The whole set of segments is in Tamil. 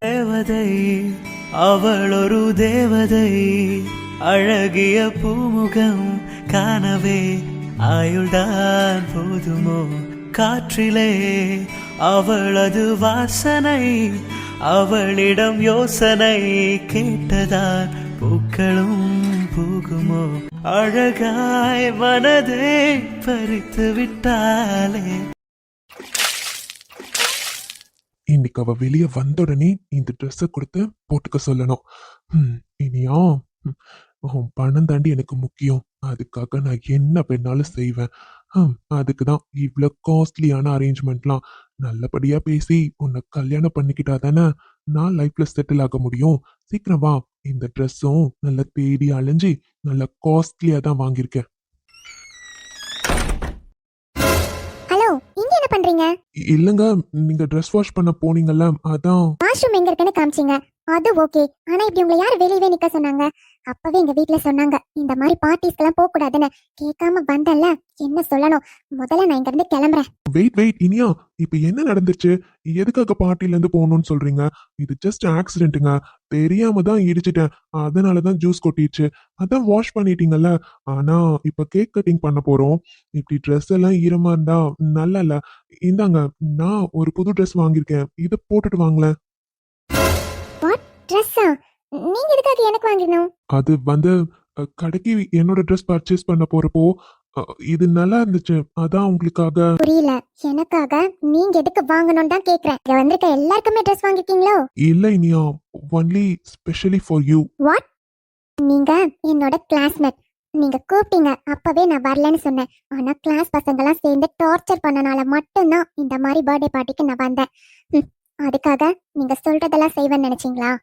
தேவதை அவள் ஒரு தேவதை, அழகிய பூமுகம் காணவே ஆயுள்தான் போதுமோ? காற்றிலே அவளது வாசனை, அவளிடம் யோசனை கேட்டதான் பூக்களும் பூகுமோ? அழகாய் மனதை பறித்து விட்டாலே. இன்னைக்கு அவ வெளியே வந்த உடனே இந்த ட்ரெஸ்ஸை கொடுத்து போட்டுக்க சொல்லணும். இனியா, உன் பணம் தாண்டி எனக்கு முக்கியம். அதுக்காக நான் என்ன வேணாலும் செய்வேன். அதுக்கு தான் இவ்வளோ காஸ்ட்லியான அரேஞ்ச்மெண்ட்லாம். நல்லபடியா பேசி உன்னை கல்யாணம் பண்ணிக்கிட்டா தானே நான் லைஃப்ல செட்டில் ஆக முடியும். சீக்கிரம் வா. இந்த ட்ரெஸ்ஸும் நல்லா தேடி அலைஞ்சி நல்லா காஸ்ட்லியா தான் வாங்கியிருக்கேன். ஹலோ, இங்க என்ன பண்றீங்க? இல்லங்க, நீங்க ட்ரெஸ் வாஷ் பண்ண போனீங்கல்ல, அதான். வாஷ்ரூம் எங்க இருக்குன்னு காமிச்சீங்க, அது ஓகே. ஆனா இப்படி உங்களை யார் வெளியவே நிக்க சொன்னாங்க? அப்பவே எங்க வீட்ல சொன்னாங்க இந்த மாதிரி பார்ட்டிஸ்க்கெல்லாம் போக கூடாதுன்னு. கேட்காம வந்தேன்ல, என்ன சொல்லணும்? முதல்ல நான் இங்க இருந்து கிளம்புறேன். வெயிட் இனியா, இப்ப என்ன நடந்துச்சு? எதுக்காக பார்ட்டில இருந்து போகணும்னு சொல்றீங்க? இது ஜஸ்ட் ஆக்சிடென்ட்டுங்க. தெரியாம தான் இடிச்சிட்டேன். அதனாலதான் ஜூஸ் கொட்டிடுச்சு. அதான் வாஷ் பண்ணிட்டீங்கல்ல. ஆனா இப்ப கேக் கட்டிங் பண்ண போறோம். இப்படி ட்ரெஸ் எல்லாம் ஈரமா இருந்தா நல்லா இல்ல. இந்தாங்க, நான் ஒரு புது ட்ரெஸ் வாங்கியிருக்கேன். இதை போட்டுட்டு வாங்களேன். ட்ரெஸ்ஸா? நீங்க எதுக்காக எனக்கு வாங்கணும்? அது வந்து கடைக்கு என்னோட ட்ரெஸ் பர்ச்சேஸ் பண்ண போறப்போ இது நல்லா இருந்துச்சு, அதான் உங்களுக்காக. புரியல. எனக்காக நீங்க எதுக்கு வாங்கணும்னு தான் கேக்குறேன். இங்க வந்திருக்க எல்லாருக்குமே ட்ரெஸ் வாங்கிருக்கீங்களோ? இல்ல Iniya, only specially for you. What? நீங்க என்னோட கிளாஸ்மேட். நீங்க கூப்பிட்டீங்க, அப்பவே நான் வரலன்னு சொன்னேன். ஆனா கிளாஸ் பசங்கெல்லாம் சேர்ந்து டார்ச்சர் பண்ணனால மட்டும்தான் இந்த மாதிரி பர்த்டே பார்ட்டிக்கு நான் வந்தேன். அதுக்காக நீங்க சொல்றதெல்லாம் செய்வேன்னு நினைச்சீங்களா?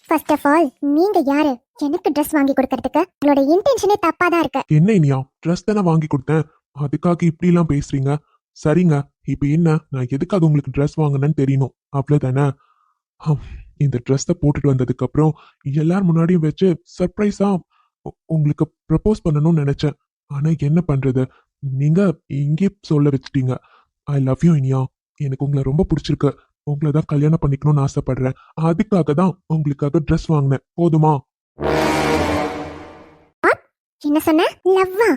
ஃபர்ஸ்ட் ஆஃப் ஆல், நீங்க யாரு எனக்கு ட்ரெஸ் வாங்கி கொடுக்கறதுக்கு? உங்களோட இன்டென்ஷனே தப்பா தான் இருக்கு. என்ன இனியா, ட்ரெஸ் தானே வாங்கி கொடுத்தேன், அதுக்காக இப்படி எல்லாம் பேசுறீங்க? சரிங்க, இப்ப என்ன, நான் எதுக்காக உங்களுக்கு ட்ரெஸ் வாங்கினேன்னு தெரியணும், அவ்வளவுதானே? இந்த ட்ரெஸ்ஸை போட்டுட்டு வந்ததுக்கு அப்புறம் எல்லாரும் முன்னாடியும் வச்சு சர்ப்ரைஸா உங்களுக்கு ப்ரப்போஸ் பண்ணணும்னு நினைச்சேன். ஆனா என்ன பண்றது, நீங்க இங்கே சொல்ல வச்சுட்டீங்க. I love you Iniya. எனக்கு உங்களை ரொம்ப பிடிச்சிருக்கு. உங்களை தான் கல்யாணம் பண்ணிக்கணும்னு ஆசைப்படுறேன். அதுக்காக தான் உங்களுக்காக ட்ரெஸ் வாங்கினேன். போதுமா? என்ன சொன்ன? லவ்வா?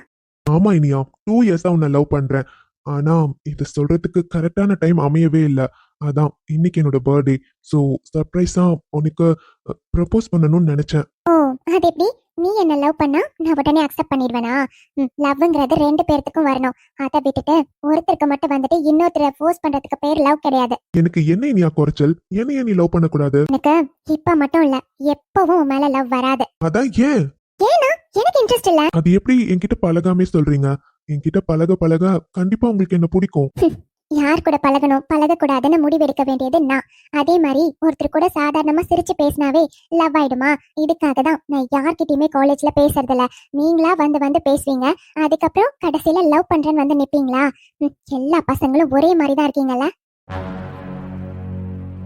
ஆமா இனியா, 2 இயர்ஸா உன்னை லவ் பண்றேன். ஆனா இது சொல்றதுக்கு கரெக்டான டைம் அமையவே இல்லை. அதான் இன்னைக்கு என்னோட பர்த்டே. ஸோ சர்ப்ரைஸா உனக்கு ப்ரப்போஸ் பண்ணணும்னு நினைச்சேன். ஓ, அது எப்படி? நீ என்ன லவ் பண்ணா நான் உடனே அக்செப்ட் பண்ணிடுவேனா? லவ்ங்கிறது 2 பேர்த்துக்கும் வரணும். அதை விட்டுட்டு ஒருத்தருக்கு மட்டும் வந்துட்டு இன்னொருத்தரை ஃபோர்ஸ் பண்றதுக்கு பேர் லவ் கிடையாது. எனக்கு என்ன இனியா குறைச்சல்? என்ன நீ லவ் பண்ணக்கூடாது? எனக்கு இப்ப மட்டும் இல்ல, எப்பவும் உன் மேல லவ் வராது. அதான் ஏன்? ஏன்னா எனக்கு இன்ட்ரெஸ்ட் இல்ல. அது எப்படி என்கிட்ட பழகாமே சொல்றீங்க? என்கிட்ட பழக பழக கண்டிப்பா உங்களுக்கு என்ன பிடிக்கும். யார் கூட பழகணும் பழக கூடாதுன்னு முடிவெடுக்க வேண்டியது நான். அதே மாதிரி ஒருத்தர் கூட சாதாரணமா சிரிச்சு பேசினாவே லவ் ஆயிடுமா? இதுக்காக தான் நான் யார்கிட்டயுமே காலேஜ்ல பேசுறதில்ல. நீங்களா வந்து வந்து பேசுவீங்க, அதுக்கப்புறம் கடைசியில லவ் பண்றேன்னு வந்து நிப்பீங்களா? எல்லா பசங்களும் ஒரே மாதிரி தான் இருக்கீங்கல்ல.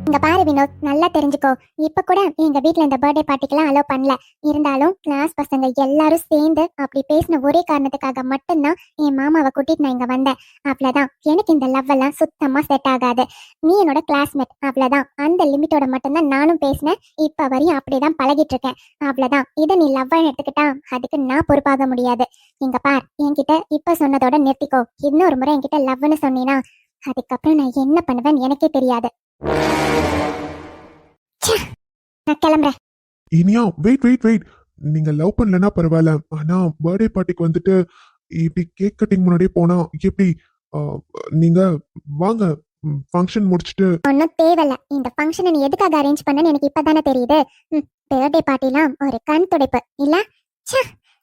இங்க பாரு வினோத், நல்லா தெரிஞ்சுக்கோ. இப்ப கூட எங்க வீட்ல இந்த பர்த்டே பார்ட்டிக்கெல்லாம் அலோவ் பண்ணல. இருந்தாலும் கிளாஸ் பசங்க எல்லாரும் சேர்ந்து அப்படி பேசின ஒரே காரணத்துக்காக மட்டும்தான் என் மாமாவை கூட்டிட்டு நான் இங்க வந்தேன். அவ்வளவுதான். எனக்கு இந்த லவ் எல்லாம் சுத்தமா செட் ஆகாது. நீ என்னோட கிளாஸ்மேட், அவ்வளவுதான். அந்த லிமிட்டோட மட்டும்தான் நானும் பேசினேன். இப்ப வரையும் அப்படிதான் பழகிட்டு இருக்கேன், அவ்வளவுதான். இதை நீ லவ்வா எடுத்துக்கிட்டா அதுக்கு நான் பொறுப்பாக முடியாது. இங்க பார், என்கிட்ட இப்ப சொன்னதோட நிறுத்திக்கோ. இன்னொரு முறை என்கிட்ட லவ்னு சொன்னீனா அதுக்கப்புறம் நான் என்ன பண்ணுவேன்னு எனக்கே தெரியாது. நான் கிளம்புறேன். இனியா, வெயிட். நீங்க லவ் பண்ணலன்னா பரவாயில்ல. ஆனா பர்த்டே பார்ட்டிக்கு வந்துட்டு இப்படி கேக் கட்டிங் முன்னாடியே போனா எப்படி? நீங்க வாங்க, ஃபங்க்ஷன் முடிச்சிட்டு. ஒன்னும் தேவையில்ல. இந்த ஃபங்க்ஷனை நீ எதுக்காக அரேஞ்ச் பண்ணன்னு எனக்கு இப்பதானே தெரியுது. பர்த்டே பார்ட்டிலாம் ஒரு கண் துடைப்பு இல்ல.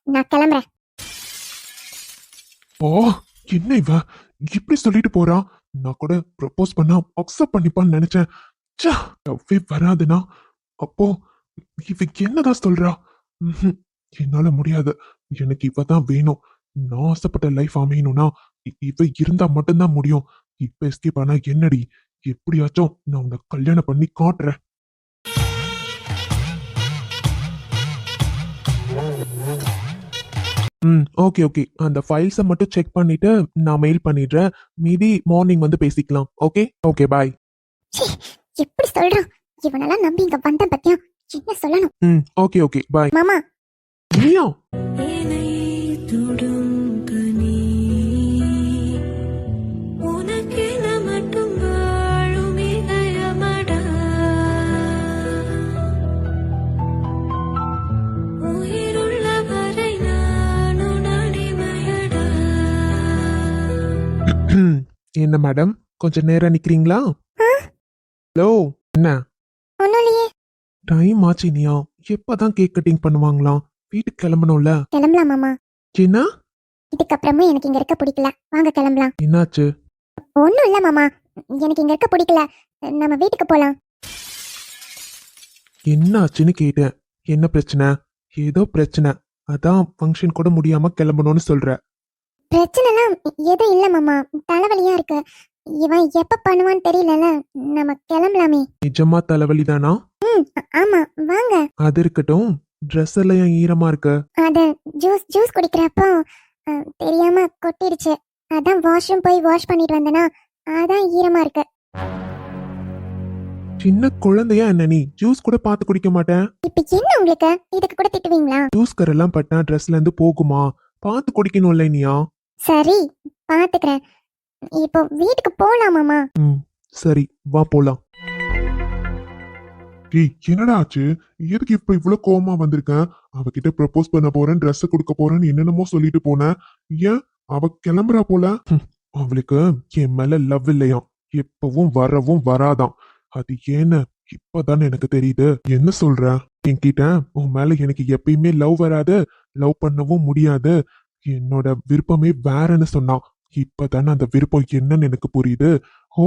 நான் கிளம்புறேன். ஓ, என்ன இவ இப்படி சொல்லிட்டு போறா? நான் கூட ப்ரப்போஸ் பண்ணா அக்செப்ட் பண்ணிப்பான்னு நினைச்சேன். லவ்வே வராதுனா அப்போ இவ என்னதான் சொல்றா? என்னால முடியாது. எனக்கு இவதான் வேணும். நான் ஆசைப்பட்ட லைஃப் அமையணும்னா இவ இருந்தா மட்டும்தான் முடியும். இப்ப எஸ்கேப் ஆனா என்னடி? எப்படியாச்சும் நான் உன்னை கல்யாணம் பண்ணி காட்டுறேன். ஓகே. அந்த ஃபைல்ஸை மட்டும் செக் பண்ணிட்டு நான் மெயில் பண்ணிடுறேன். மீதி மார்னிங் வந்து பேசிக்கலாம். Okay bye. எப்படி சொல்றான்? இவனெல்லாம் நம்பி இங்க வந்த பத்தியா என்ன சொல்லணும்? ம் ஓகே ஓகே பாய். மாமா இனியா என்னை தொடும் கனி, உனக்கென மட்டும் வாழும் இதயமடா, உயிருள்ள வரை நான் உன் அடிமையடா. என்ன மேடம் கொஞ்சம் நேரம் நிக்கிறீங்களா? ஹலோ என்ன ஒன்னும் இல்லையே. டைம் ஆச்சு இனியா, எப்பதான் கேக் கட்டிங் பண்ணுவாங்களாம்? வீட்டுக்கு கிளம்பணும்ல. கிளம்பலாம் மாமா. என்ன இதுக்கப்புறமும் எனக்கு இங்க இருக்க பிடிக்கல, வாங்க கிளம்பலாம். என்னாச்சு? ஒன்னும் இல்ல மாமா, எனக்கு இங்க இருக்க பிடிக்கல, நம்ம வீட்டுக்கு போலாம். என்னாச்சுன்னு கேட்டேன். என்ன பிரச்சனை? ஏதோ பிரச்சனை, அதான் ஃபங்க்ஷன் கூட முடியாம கிளம்பணும்னு சொல்ற. பிரச்சனைலாம் எதுவும் இல்ல மாமா, தலைவலியா இருக்கு. இவன் எப்ப பண்ணுவான்னு தெரியலல, நம்ம கிளம்பலாமே. நிஜமா தலைவலி தானா? ஆமா வாங்க. அது இருக்கட்டும், ட்ரெஸ் எல்லாம் ஏன் ஈரமா இருக்கு? அத ஜூஸ் குடிக்கிறப்போ தெரியாம கொட்டிடுச்சு, அதான் வாஷ்ரூம் போய் வாஷ் பண்ணிட்டு வந்தனா, அதான் ஈரமா இருக்கு. சின்ன குழந்தையா என்ன நீ? ஜூஸ் கூட பார்த்து குடிக்க மாட்டேன். இப்ப என்ன உங்களுக்கு, இதுக்கு கூட திட்டுவீங்களா? ஜூஸ் கரெல்லாம் பட்டா ட்ரெஸ்ல இருந்து போகுமா? பார்த்து குடிக்கணும்ல இனியா. சரி பாத்துக்கிறேன், இப்போ வீட்டுக்கு போலாம் மாமா. ம் சரி வா போலாம். ஏய் என்னடா ஆச்சு? எதுக்கு இப்ப இவ்வளவு கோவமா வந்திருக்கேன்? அவகிட்ட ப்ரப்போஸ் பண்ண போறேன், ட்ரெஸ் கொடுக்க போறேன்னு என்னென்னமோ சொல்லிட்டு போனேன். ஏன் அவ கிளம்புறா போல? அவளுக்கு என் மேல லவ் இல்லையாம், எப்பவும் வரவும் வராதாம். அது ஏன்னு இப்பதானே எனக்கு தெரியுது. என்ன சொல்ற? என்கிட்ட உன் மேல எனக்கு எப்பயுமே லவ் வராது, லவ் பண்ணவும் முடியாது, என்னோட விருப்பமே வேறன்னு சொன்னான். இப்பதானே அந்த விருப்பம் என்னன்னு எனக்கு புரியுது. ஓ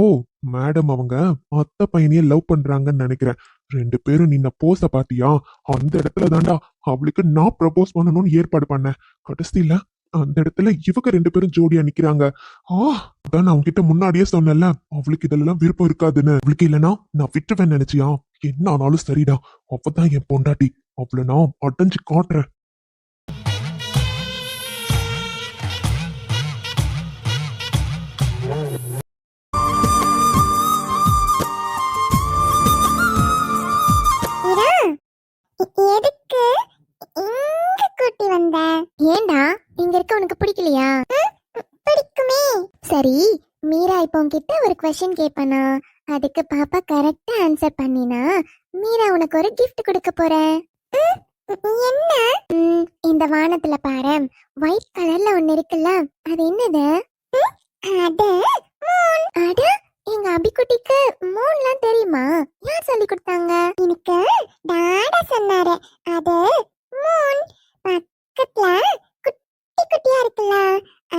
மேடம் அவங்க அத்தை பையனையே லவ் பண்றாங்கன்னு நினைக்கிறேன். ரெண்டு பேரும் நின்ன போஸ பாத்தியா? அந்த இடத்துல தாண்டா அவளுக்கு நான் ப்ரப்போஸ் பண்ணணும்னு ஏற்பாடு பண்ணேன். கடைசியில அந்த இடத்துல இவங்க ரெண்டு பேரும் ஜோடியா நிக்கிறாங்க. அதான் நான் உன்கிட்ட முன்னாடியே சொன்னேன்ல, அவளுக்கு இதெல்லாம் விருப்பம் இருக்காதுன்னு. அவளுக்கு இல்லைன்னா நான் விட்டுவேன் நினைச்சியா? என்ன ஆனாலும் சரிடா, அவதான் என் பொண்டாட்டி, அவளை நான் அடைஞ்சு காட்டுறேன். எதுக்கு இங்க கூட்டி வந்த? ஏண்டா இங்க இருக்க உனக்கு பிடிக்கலையா? பிடிக்குமே. சரி மீரா இப்போ உன்கிட்ட ஒரு क्वेश्चन கேட்பனா, அதுக்கு பாப்பா கரெக்டா ஆன்சர் பண்ணினா மீரா உனக்கு ஒரு gift கொடுக்க போறேன். என்ன? இந்த வானத்துல பாரு, ஒயிட் கலர்ல ஒன்னு இருக்குல்ல, அது என்னது? அது மூன். அட எங்க அபிக்குட்டிக்கு மூன்லாம் தெரியுமா? யார் சொல்லி கொடுத்தாங்க? எனக்கு டாடா சொன்னாரு. அது மூன், பக்கத்துல குட்டி குட்டியா இருக்குல்ல,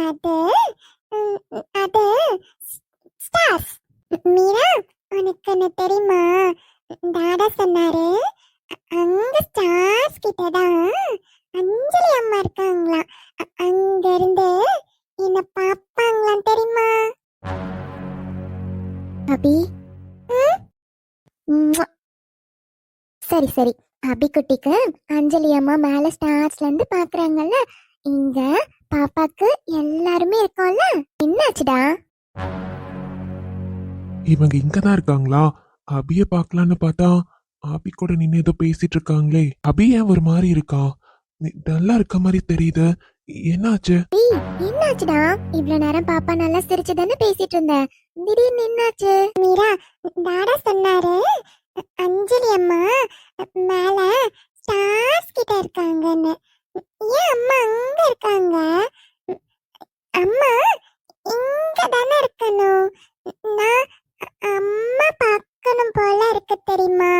அது அது ஸ்டார்ஸ். மீரா உனக்கு என்ன தெரியுமா? டாடா சொன்னாரு, அங்க ஸ்டார்ஸ் கிட்டதான் அஞ்சலி அம்மா இருக்காங்களா, அங்க இருந்து என்ன பாப்பாங்களாம் தெரியுமா? அபி சரி சரி, அபிக்குட்டிக்கு அஞ்சலி அம்மா மேல ஸ்டார்ஸ்ல இருந்து பாக்குறாங்கல்ல, இங்க பாப்பாக்கு எல்லாருமே இருக்கோம்ல, என்னாச்சுடா? இவங்க இங்கதான் இருக்காங்களா? அபிய பாக்கலான்னு பார்த்தா அபி கூட நின்னு ஏதோ பேசிட்டு இருக்காங்களே. அபி ஏன் ஒரு மாதிரி இருக்கா? நல்லா இருக்க மாதிரி தெரியுது. என்னாச்சு? என்னாச்சுடா? இவ்வளவு நேரம் பாப்பா நல்லா சிரிச்சு தானே பேசிட்டு இருந்த, திடீர்னு என்னாச்சு? மீரா டாடா சொன்னாரு, அஞ்சலி அம்மா மேல ஸ்டார்ஸ் கிட்ட இருக்காங்கன்னு. ஏன் அம்மா அங்க இருக்காங்க? அம்மா இங்க தானே இருக்கணும். நான் அம்மா பார்க்கணும் போல இருக்கு தெரியுமா?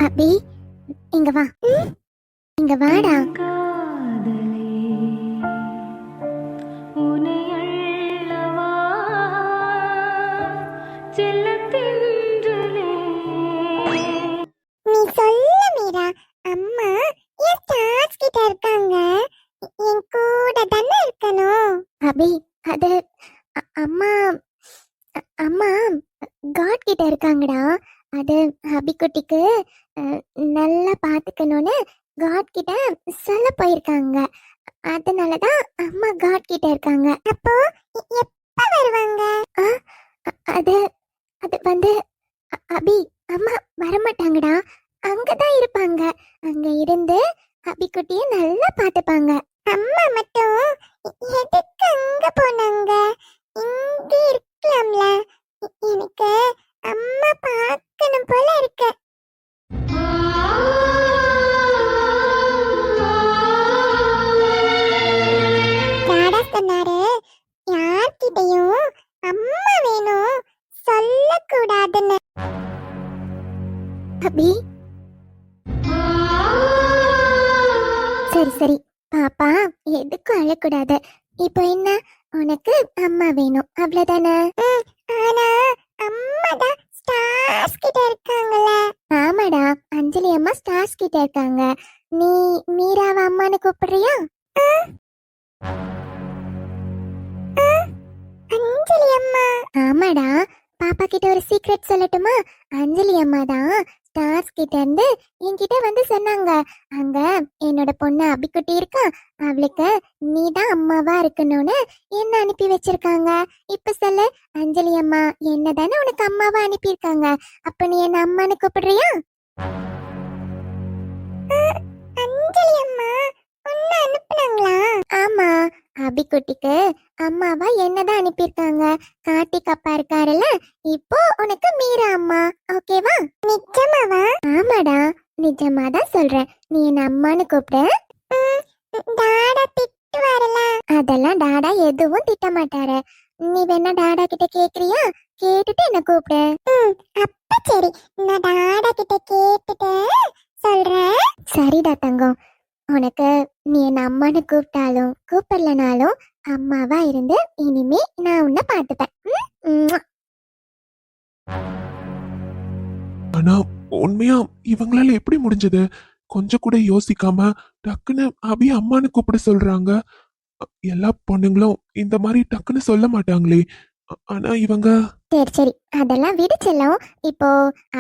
அபி இங்க வா, இங்க வாடா. நீ சொல்ல மீரா, அம்மா ஏன் ஸ்டார்ஸ் கிட்ட இருக்காங்க? என் கூட தானே இருக்கணும். அபி அது அம்மா அம்மா காட் கிட்ட இருக்காங்கடா. அது அபிக்குட்டிக்கு நல்லா பாத்துக்கணும்னு காட் கிட்ட சொல்ல போயிருக்காங்க, அதனாலதான் அம்மா காட் கிட்ட இருக்காங்க. அப்போ எப்ப வருவாங்க? அது அது வந்து அபி அம்மா வரமாட்டாங்கடா. அங்கதான் இருப்பாங்க. அங்க இருந்து அபி குட்டிய நல்லா பாத்துப்பாங்க. அம்மா மட்டும் எதுக்கு அங்க போனாங்க? இங்க இருக்கலாம்ல. எனக்கு அம்மா பார்க்கணும் போல இருக்கு. டாடா சொன்னாரு, யார்கிட்டயும் அம்மா வேணும் சொல்லக்கூடாதுன்னு. அபி சரி சரி பாப்பா, எதுக்கும் அழக்கூடாது. இப்போ என்ன, உனக்கு அம்மா வேணும் அவ்வளவுதானே? ஆனா அம்மா தான் ஸ்டார்ஸ் கிட்ட இருக்காங்கல்ல. ஆமாடா, அஞ்சலி அம்மா ஸ்டார்ஸ் கிட்ட இருக்காங்க. நீ மீராவ அம்மான்னு கூப்பிடுறியா? அஞ்சலி அம்மா. ஆமாடா, பாப்பா கிட்ட ஒரு சீக்ரெட் சொல்லட்டுமா? அஞ்சலி அம்மா தான் ஸ்டார்ஸ் கிட்ட இருந்து என்கிட்ட வந்து சொன்னாங்க, அங்க என்னோட பொண்ணு அபிக்குட்டி இருக்கா, அவளுக்கு நீ தான் அம்மாவா இருக்கணும்னு என்ன அனுப்பி வச்சிருக்காங்க. இப்ப சொல்லு, அஞ்சலி அம்மா என்ன தானே உனக்கு அம்மாவா அனுப்பியிருக்காங்க. அப்ப நீ என்ன அம்மான்னு கூப்பிடுறியா? அஞ்சலி அம்மா உன்னை அனுப்புனாங்களா? ஆமா, அபிக்குட்டிக்கு அம்மாவா என்னதான் அனுப்பியிருக்காங்க. கார்த்திக் அப்பா இருக்காருல்ல, இப்போ உனக்கு மீரா அம்மா. ஓகேவா? நிஜமாவா? ஆமாடா, நிஜமா தான் சொல்றேன். நீ என்ன அம்மான்னு கூப்பிடு. டாடா திட்டுவாருல. அதெல்லாம் டாடா எதுவும் திட்ட மாட்டாரு. நீ வேணா டாடா கிட்ட கேக்குறியா? கேட்டுட்டு என்ன கூப்பிடு. அப்ப சரி, நான் டாடா கிட்ட கேட்டுட்டு சொல்றேன். சரிடா தங்கம், உனக்கு நீ என்ன அம்மான்னு கூப்பிட்டாலும் கூப்பிடலனாலும் அம்மாவா இருந்து இனிமே நான் உன்னை பார்த்துப்பேன். ஆனா உண்மையா இவங்களால எப்படி முடிஞ்சது? கொஞ்சம் கூட யோசிக்காம டக்குன்னு அபி அம்மான்னு கூப்பிட சொல்றாங்க. எல்லா பொண்ணுங்களும் இந்த மாதிரி டக்குன்னு சொல்ல மாட்டாங்களே. ஆனா இவங்க சரி சரி, அதெல்லாம் விடு செல்லம். இப்போ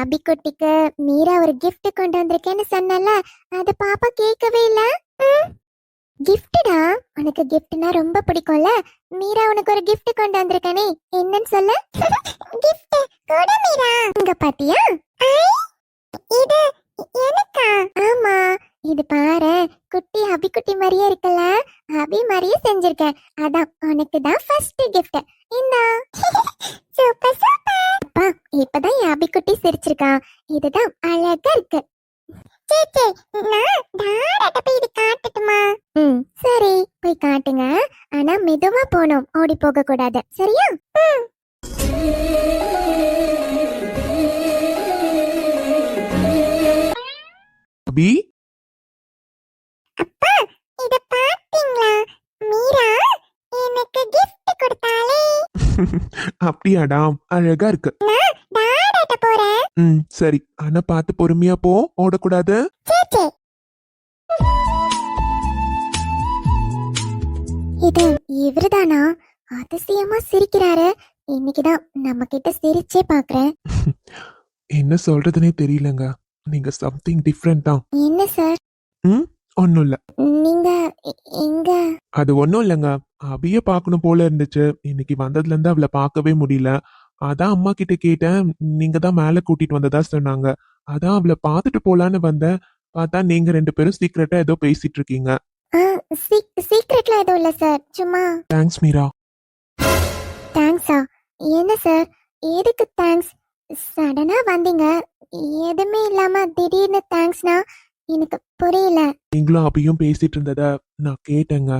அபிக்குட்டிக்கு மீரா ஒரு gift கொண்டு வந்திருக்கேன்னு சொன்னல, அது பாப்பா கேட்கவே இல்ல. கிஃப்டடா, உனக்கு கிஃப்ட்னா ரொம்ப பிடிக்கும்ல. மீரா உனக்கு ஒரு gift கொண்டு வந்திருக்கேனே, என்னன்னு சொல்லு. gift கூட மீரா. இங்க பாத்தியா? இது எனக்கா? ஆமா, இது பாரு, குட்டி அபிக்குட்டி மாதிரியே இருக்குல்ல. அபி மாதிரியே செஞ்சிருக்கேன். அதான் உனக்கு தான் ஃபர்ஸ்ட் gift. இந்தா. Super super. அப்பா, இப்பதான் என் அபிக்குட்டி சிரிச்சிருக்கான். இதுதான் அழகா இருக்கு. சேச்சே, நான் டாடாட்ட போய் இது காட்டட்டுமா? சரி, போய் காட்டுங்க. ஆனா மெதுவா போகணும், ஓடி போக கூடாது. சரியா? அபி அப்பா, இத பாத்தீங்களா? மீரா எனக்கு gift கொடுத்தாளே. அப்படியாடா, அழகா இருக்கு. நான் டாடாட்ட போறேன். சரி, ஆனா பார்த்து பொறுமையா போ, ஓடக்கூடாது. சேச்சே, இது இவருதானா? அதிசயமா சிரிக்கிறாரு. இன்னைக்குதான் நம்ம கிட்ட சிரிச்சே பாக்குறேன். என்ன சொல்றதுனே தெரியலங்க. நீங்க சம்திங் டிஃப்ரெண்ட் தான். என்ன சார்? ஒன்னும் இல்ல. நீங்க எங்க? அது ஒன்றும் இல்லைங்க. அபிய பார்க்கணும் போல இருந்துச்சு. இன்னைக்கு வந்ததுல இருந்து அவளை பார்க்கவே முடியல. அதான் அம்மா கிட்ட கேட்டேன். நீங்க தான் மேல கூட்டிட்டு வந்ததா சொன்னாங்க. அதான் அவளை பார்த்துட்டு போலான்னு வந்தேன். பார்த்தா நீங்க ரெண்டு பேரும் சீக்கிரட்டா ஏதோ பேசிட்டு இருக்கீங்க. சீக்ரெட்ல எதுவும் இல்ல சார், சும்மா. தேங்க்ஸ் மீரா. தேங்க்ஸா? என்ன சார், எதுக்கு தேங்க்ஸ்? சடனா வந்தீங்க, எதுவுமே இல்லாம திடீர்னு தேங்க்ஸ்னா எனக்கு புரியல. நீங்களும் அபியும் பேசிட்டு இருந்தத நான் கேட்டேங்க.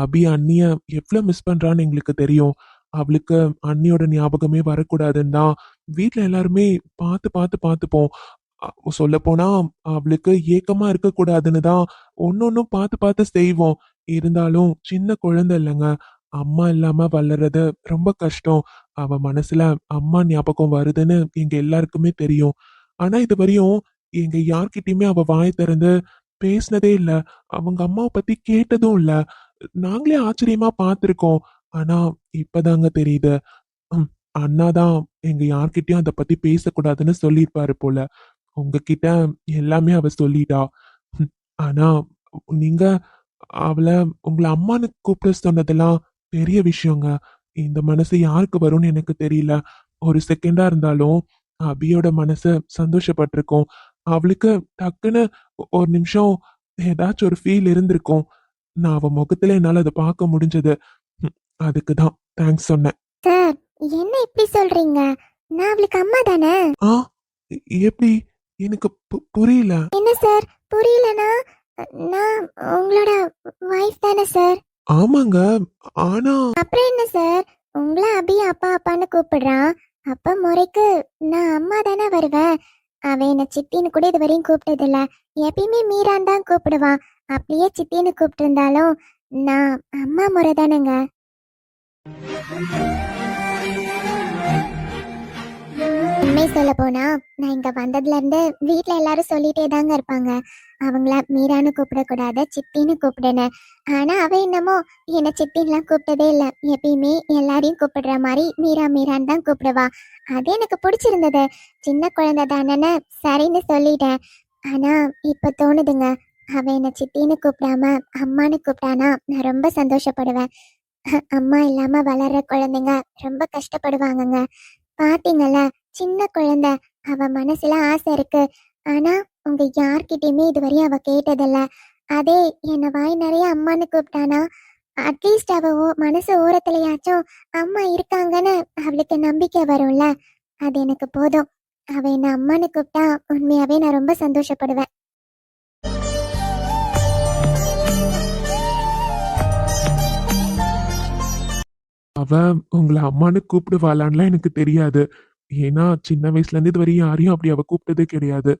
அபி அண்ணிய எவ்வளவு மிஸ் பண்றான்னு எங்களுக்கு தெரியும். அவளுக்கு அண்ணியோட ஞாபகமே வரக்கூடாதுன்னு தான் வீட்ல எல்லாருமே பார்த்து பார்த்து பார்த்துப்போம். சொல்ல போனா அவளுக்கு ஏக்கமா இருக்க கூடாதுன்னு தான் ஒன்னொன்னும் பார்த்து பார்த்து செய்வோம். இருந்தாலும் சின்ன குழந்தை இல்லைங்க. அம்மா இல்லாம வளர்றது ரொம்ப கஷ்டம். அவ மனசுல அம்மா ஞாபகம் வருதுன்னு எங்க எல்லாருக்குமே தெரியும். ஆனா இது வரையும் எங்க யார்கிட்டயுமே அவ வாய் திறந்து பேசினதே இல்ல. அவங்க அம்மாவை பத்தி கேட்டதும் இல்ல. நாங்களே ஆச்சரியமா பார்த்திருக்கோம். ஆனா இப்பதாங்க தெரியுது. ம், அண்ணாதான் எங்க யார்கிட்டயும் அத பத்தி பேசக்கூடாதுன்னு சொல்லியிருப்பாரு போல. உங்ககிட்ட எல்லாமே அவ சொல்லிட்டா. ம், ஆனா நீங்க அவள உங்களை அம்மான்னு கூப்பிட சொன்னதெல்லாம் பெரிய விஷயங்க. இந்த மனசு யாருக்கு வரும்னு எனக்கு தெரியல. ஒரு செகண்டா இருந்தாலும் அபியோட மனசு சந்தோஷப்பட்டிருக்கும். அவளுக்கு டக்குன்னு ஒரு நிமிஷம் ஏதாச்சும் ஒரு ஃபீல் இருந்திருக்கும். நான் அவ முகத்துல என்னால அதை பார்க்க முடிஞ்சது. அதுக்கு தான் தேங்க்ஸ் சொன்னேன். சார், என்ன இப்படி சொல்றீங்க? நான் அவளுக்கு அம்மா தானே. ஆ எப்படி? எனக்கு புரியல. என்ன சார் புரியலனா? நான் உங்களோட வைஃப் தானே சார். ஆமாங்க. ஆனா அப்புறம் என்ன சார், உங்களை அபி அப்பா அப்பான்னு கூப்பிடுறான். அப்ப முறைக்கு நான் அம்மா தானே வருவேன். அவன் என்ன சித்தின்னு கூட இது வரையும் கூப்பிட்டது இல்ல. எப்பயுமே மீரான் தான் கூப்பிடுவான். அப்படியே சித்தின்னு கூப்பிட்டு இருந்தாலும் நான் அம்மா முறை தானேங்க. உண்மை சொல்ல போனா நான் இங்க வந்ததுல இருந்து வீட்ல எல்லாரும் சொல்லிட்டே தாங்க இருப்பாங்க, அவங்கள மீரான்னு கூப்பிடக்கூடாது, சித்தின்னு கூப்பிடுன்னு. ஆனா அவ என்னமோ என்ன சித்தின்லாம் கூப்பிட்டதே இல்ல. எப்பயுமே எல்லாரையும் கூப்பிடுற மாதிரி மீரா மீரான்னு தான் கூப்பிடுவா. அது எனக்கு பிடிச்சிருந்தது. சின்ன குழந்தை தானேன்னு சரின்னு சொல்லிட்டேன். ஆனா இப்ப தோணுதுங்க, அவ என்ன சித்தின்னு கூப்பிடாம அம்மான்னு கூப்பிட்டானா நான் ரொம்ப சந்தோஷப்படுவேன். அம்மா இல்லாம வளர்ற குழந்தைங்க ரொம்ப கஷ்டப்படுவாங்கங்க. பாத்தீங்கல்ல, சின்ன குழந்தை, அவ மனசுல ஆசை இருக்கு. ஆனா உங்க யார்கிட்டயுமே இதுவரையும் அவ கேட்டதில்ல. அதே என்ன வாய் நிறைய அம்மான்னு கூப்பிட்டானா அட்லீஸ்ட் அவ மனசு ஓரத்துலயாச்சும் அம்மா இருக்காங்கன்னு அவளுக்கு நம்பிக்கை வரும்ல. அது எனக்கு போதும். அவ என்ன அம்மான்னு கூப்பிட்டா உண்மையாவே நான் ரொம்ப சந்தோஷப்படுவேன். அவ உங்களை அம்மான்னு கூப்பிடுவாளான்லாம் எனக்கு தெரியாது. ஏன்னா சின்ன வயசுல இருந்து இது வரையும் யாரையும் அப்படி அவ கூப்பிட்டதே கிடையாது.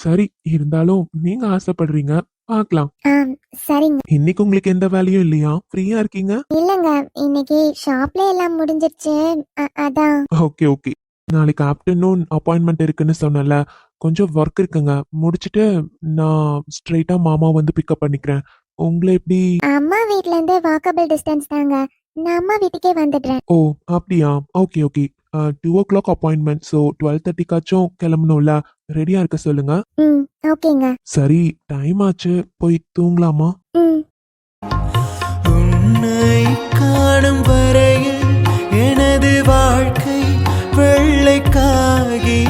சரி, இருந்தாலும் நீங்க ஆசைப்படுறீங்க, பார்க்கலாம். சரிங்க. இன்னைக்கு உங்களுக்கு எந்த வேலையும் இல்லையா? ஃப்ரீயா இருக்கீங்க? இல்லங்க, இன்னைக்கு ஷாப்ல எல்லாம் முடிஞ்சிருச்சு. அதான். Okay okay. நாளைக்கு ஆஃப்டர்நூன் அப்பாயின்மெண்ட் இருக்குன்னு சொன்னல, கொஞ்சம் ஒர்க் இருக்குங்க. முடிச்சிட்டு நான் ஸ்ட்ரைட்டா மாமா வந்து பிக்கப் பண்ணிக்கிறேன். உங்களை எப்படி? அம்மா வீட்ல இருந்து வாக்கபிள் டிஸ்டன்ஸ் தாங்க. நான் அம்மா வீட்டுக்கே வந்துடுறேன். ஓ அப்படியா? Okay okay. 2 o'clock appointment. So 12:30காச்சும் கிளம்பணும்ல, ரெடியா இருக்க சொல்லுங்க. ஓகேங்க. சரி, டைம் ஆச்சு, போய் தூங்கலாமா? உன்னை காணும் வரையில் எனது வாழ்க்கை வெள்ளை காகிதம்.